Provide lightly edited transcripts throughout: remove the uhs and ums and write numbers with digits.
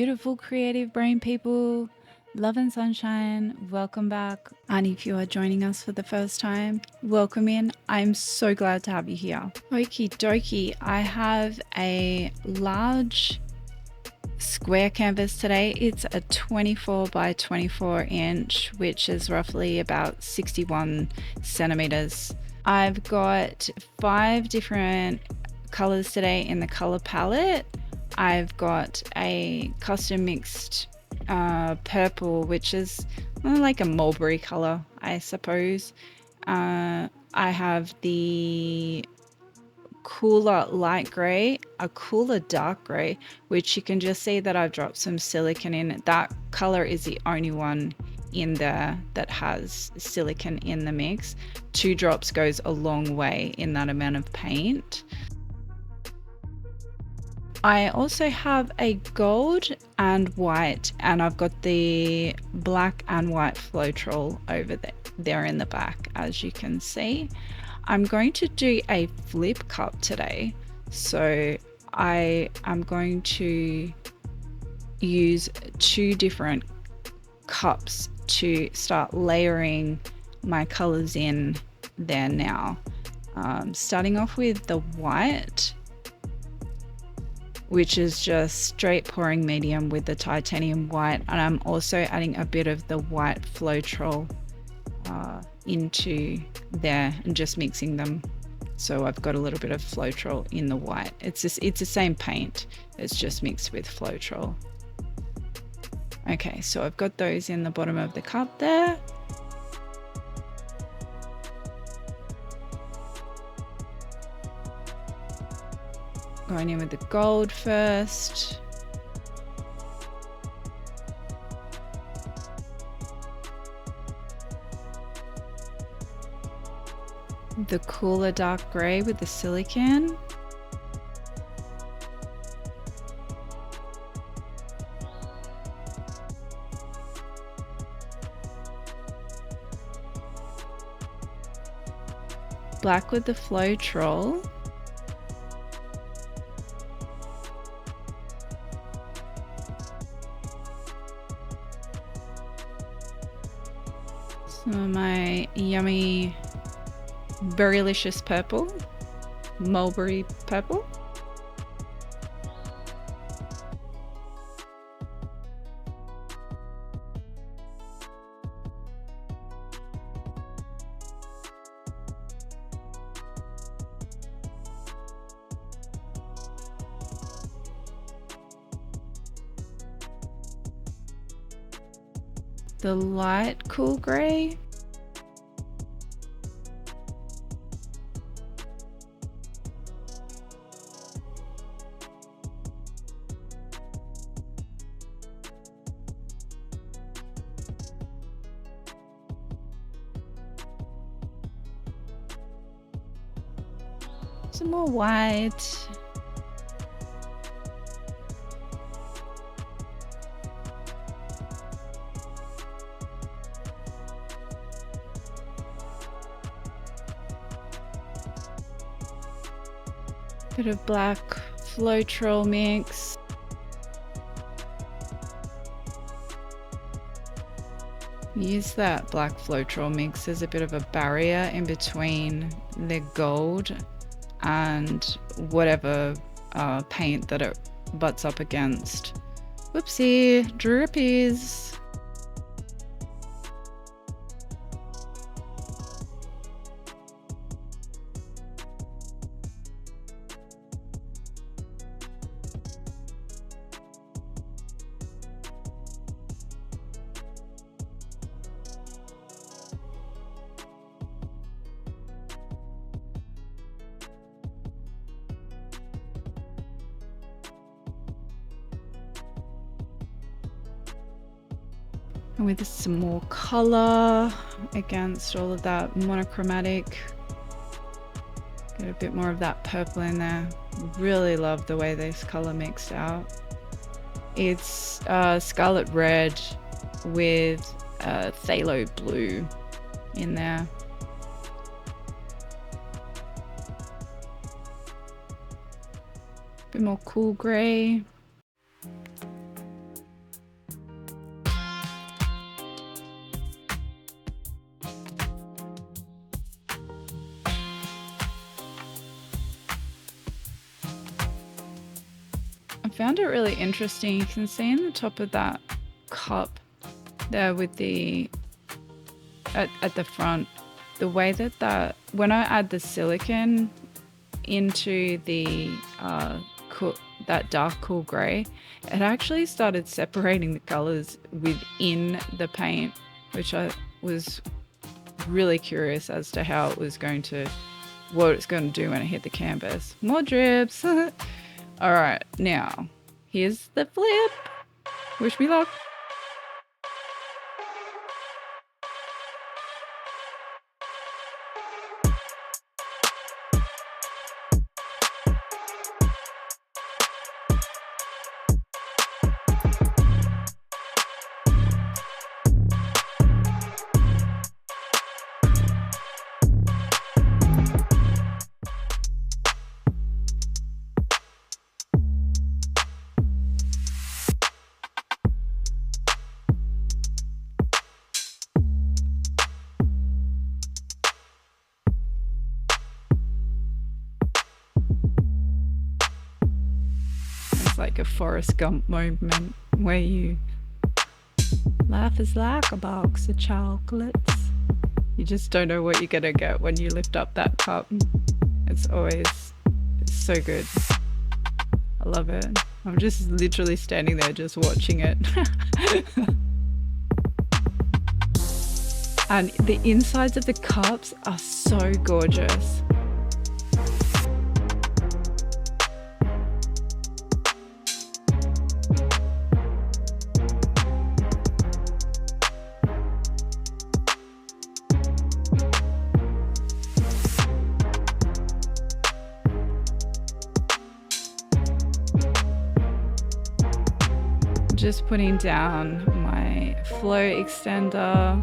beautiful creative brain people, love and sunshine, welcome back. And if you are joining us for the first time, welcome in. I'm so glad to have you here. Okie dokie, I have a large square canvas today. It's a 24 by 24 inch, which is roughly about 61 centimeters. I've got 5 different colors today in the color palette. I've got a custom mixed purple, which is like a mulberry color, I suppose. I have the cooler light gray, a cooler dark gray, which you can just see that I've dropped some silicone in. That color is the only one in there that has silicone in the mix. 2 drops goes a long way in that amount of paint. I also have a gold and white, and I've got the black and white Floetrol over there in the back, as you can see. I'm going to do a flip cup today, so I am going to use 2 different cups to start layering my colors in there now. Starting off with the white, which is just straight pouring medium with the titanium white, and I'm also adding a bit of the white Floetrol into there and just mixing them. So I've got a little bit of Floetrol in the white. It's the same paint, it's just mixed with Floetrol. Okay, so I've got those in the bottom of the cup there. Going in with the gold first. The cooler dark grey with the silicone. Black with the Floetrol. Some of my yummy berrylicious purple, mulberry purple. The light cool grey. Some more white. Bit of black Floetrol mix. Use that black Floetrol mix as a bit of a barrier in between the gold and whatever paint that it butts up against. Whoopsie, drippies. And with some more color against all of that monochromatic. Get a bit more of that purple in there. Really love the way this color mixed out. It's scarlet red with phthalo blue in there. Bit more cool gray. found it really interesting. You can see in the top of that cup there with the at the front, the way that when I add the silicone into the that dark cool grey, it actually started separating the colours within the paint, which I was really curious as to how it was going to, what it's going to do when it hit the canvas. More drips. All right, now here's the flip. Wish me luck. Like a Forrest Gump moment where you life is like a box of chocolates. You just don't know what you're gonna get when you lift up that cup. It's so good. I love it. I'm just literally standing there just watching it. And the insides of the cups are so gorgeous. Just putting down my flow extender.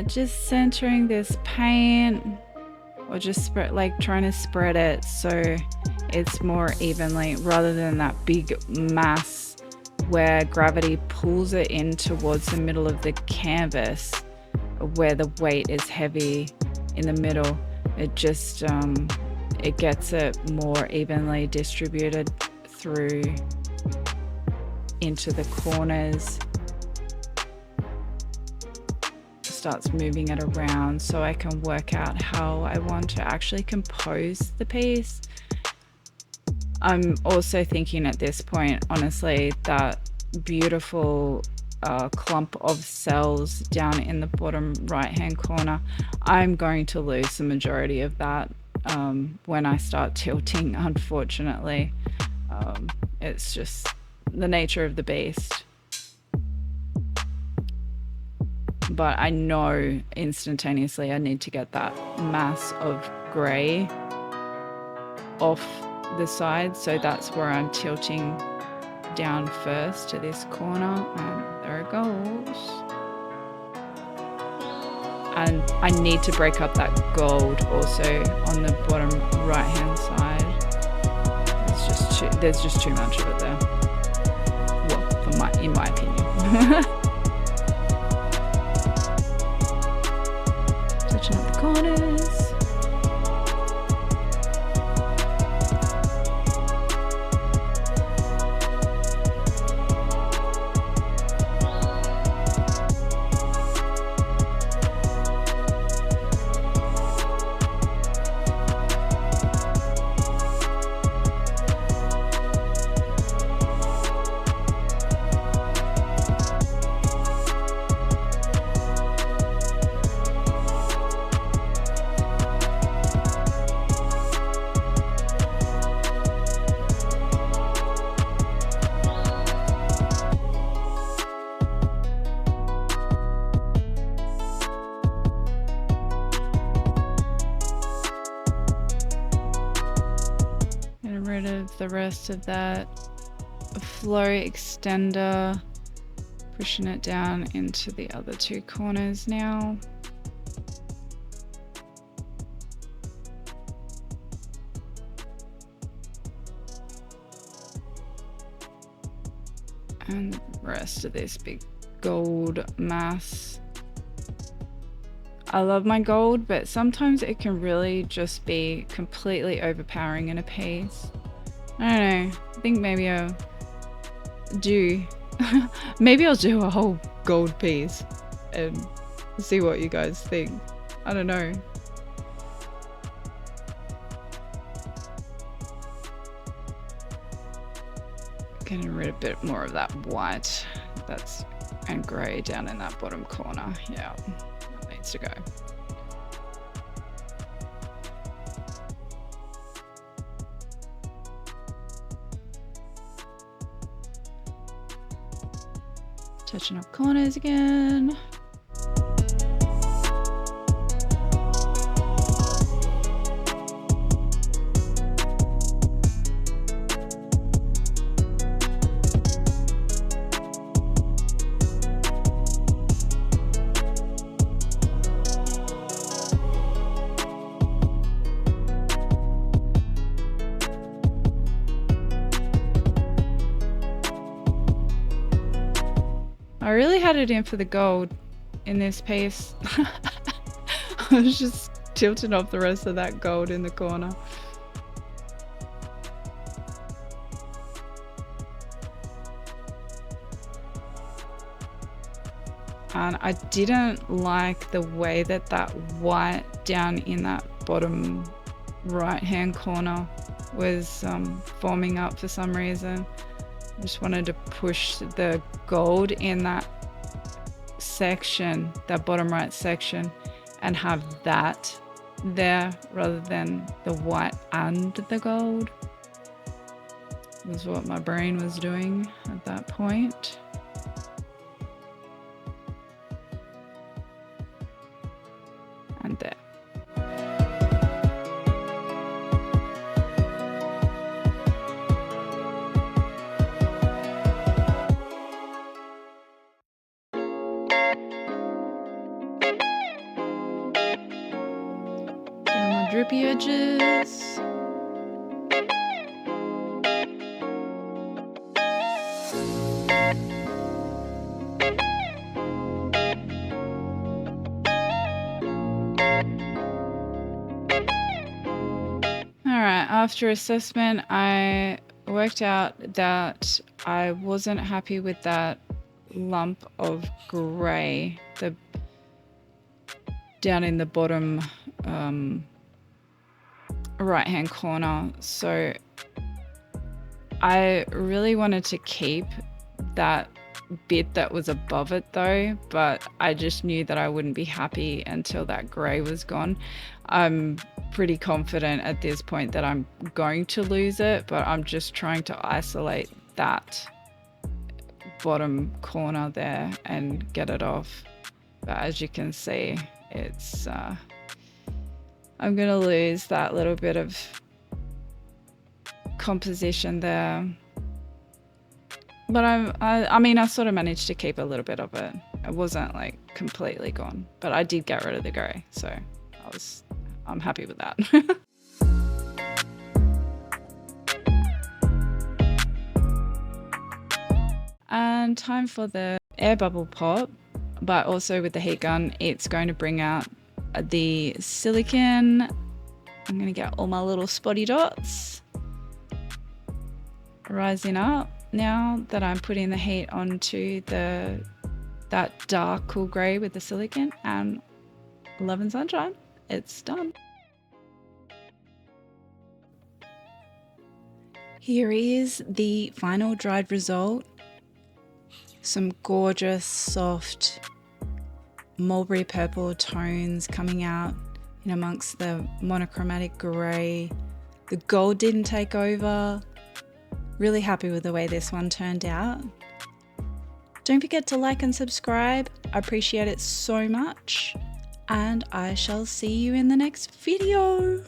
Just centering this paint, or just spread, like trying to spread it so it's more evenly rather than that big mass where gravity pulls it in towards the middle of the canvas where the weight is heavy in the middle. It just it gets it more evenly distributed through into the corners. Starts moving it around so I can work out how I want to actually compose the piece. I'm also thinking at this point, honestly, that beautiful clump of cells down in the bottom right hand corner, I'm going to lose the majority of that when I start tilting, unfortunately. It's just the nature of the beast. But I know instantaneously I need to get that mass of grey off the side, so that's where I'm tilting down first to this corner, and there it goes. And I need to break up that gold also on the bottom right hand side. There's just too much of it there. Well, in my opinion. Touching up the corners. rid of the rest of that flow extender, pushing it down into the other two corners now. And the rest of this big gold mass. I love my gold, but sometimes it can really just be completely overpowering in a piece. I don't know. I think maybe I'll do maybe I'll do a whole gold piece and see what you guys think. I don't know. Getting rid of a bit more of that white and grey down in that bottom corner. Yeah, that needs to go. Touching up corners again. I really had it in for the gold in this piece. I was just tilting off the rest of that gold in the corner. And I didn't like the way that that white down in that bottom right hand corner was forming up for some reason. I just wanted to push the gold in that section, that bottom right section, and have that there rather than the white and the gold. Was what my brain was doing at that point. And there. Drippy edges. Alright, after assessment, I worked out that I wasn't happy with that lump of grey, down in the bottom right hand corner. So I really wanted to keep that bit that was above it though, but I just knew that I wouldn't be happy until that grey was gone. I'm pretty confident at this point that I'm going to lose it, but I'm just trying to isolate that bottom corner there and get it off. But as you can see, it's I'm gonna lose that little bit of composition there, but I mean I sort of managed to keep a little bit of it. It wasn't like completely gone, but I did get rid of the grey, so I'm happy with that. And time for the air bubble pop, but also with the heat gun, it's going to bring out the silicone. I'm going to get all my little spotty dots rising up now that I'm putting the heat onto that dark cool grey with the silicone, and love and sunshine, it's done. Here is the final dried result. Some gorgeous soft mulberry purple tones coming out in amongst the monochromatic grey. The gold didn't take over. Really happy with the way this one turned out. Don't forget to like and subscribe. I appreciate it so much, and I shall see you in the next video.